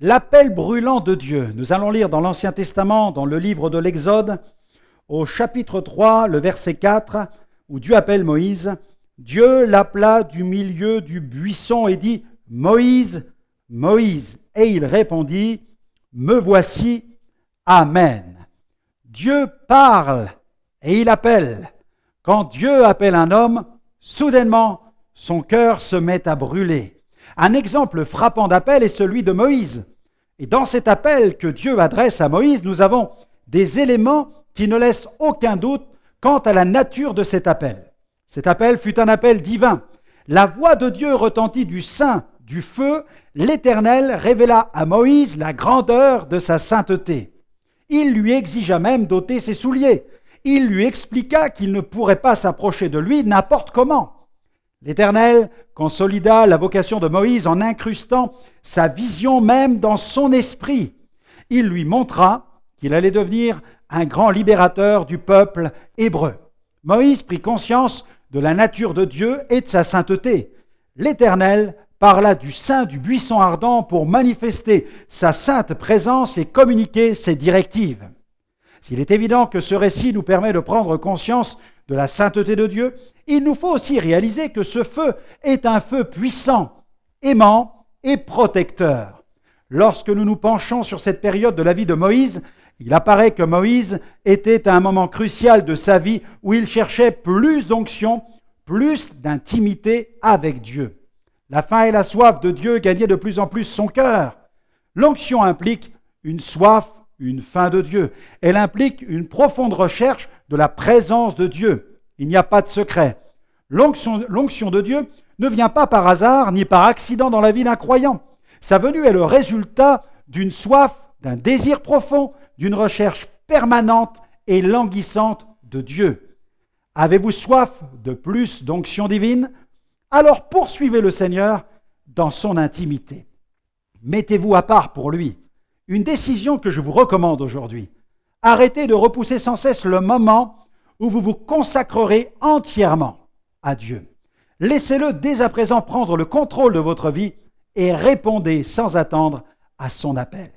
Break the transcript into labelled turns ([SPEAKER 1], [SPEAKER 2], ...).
[SPEAKER 1] L'appel brûlant de Dieu. Nous allons lire dans l'Ancien Testament, dans le livre de l'Exode, au chapitre 3, le verset 4, où Dieu appelle Moïse. Dieu l'appela du milieu du buisson et dit « Moïse, Moïse ». Et il répondit « Me voici, Amen ». Dieu parle et il appelle. Quand Dieu appelle un homme, soudainement, son cœur se met à brûler. Un exemple frappant d'appel est celui de Moïse. Et dans cet appel que Dieu adresse à Moïse, nous avons des éléments qui ne laissent aucun doute quant à la nature de cet appel. Cet appel fut un appel divin. La voix de Dieu retentit du sein du feu. L'Éternel révéla à Moïse la grandeur de sa sainteté. Il lui exigea même d'ôter ses souliers. Il lui expliqua qu'il ne pourrait pas s'approcher de lui n'importe comment. L'Éternel consolida la vocation de Moïse en incrustant sa vision même dans son esprit. Il lui montra qu'il allait devenir un grand libérateur du peuple hébreu. Moïse prit conscience de la nature de Dieu et de sa sainteté. L'Éternel parla du sein du buisson ardent pour manifester sa sainte présence et communiquer ses directives. S'il est évident que ce récit nous permet de prendre conscience de la sainteté de Dieu, il nous faut aussi réaliser que ce feu est un feu puissant, aimant et protecteur. Lorsque nous nous penchons sur cette période de la vie de Moïse, il apparaît que Moïse était à un moment crucial de sa vie où il cherchait plus d'onction, plus d'intimité avec Dieu. La faim et la soif de Dieu gagnaient de plus en plus son cœur. L'onction implique une soif, une faim de Dieu. Elle implique une profonde recherche de la présence de Dieu. Il n'y a pas de secret. L'onction de Dieu ne vient pas par hasard ni par accident dans la vie d'un croyant. Sa venue est le résultat d'une soif, d'un désir profond, d'une recherche permanente et languissante de Dieu. Avez-vous soif de plus d'onction divine? Alors poursuivez le Seigneur dans son intimité. Mettez-vous à part pour lui. Une décision que je vous recommande aujourd'hui. Arrêtez de repousser sans cesse le moment où vous vous consacrerez entièrement à Dieu. Laissez-le dès à présent prendre le contrôle de votre vie et répondez sans attendre à son appel.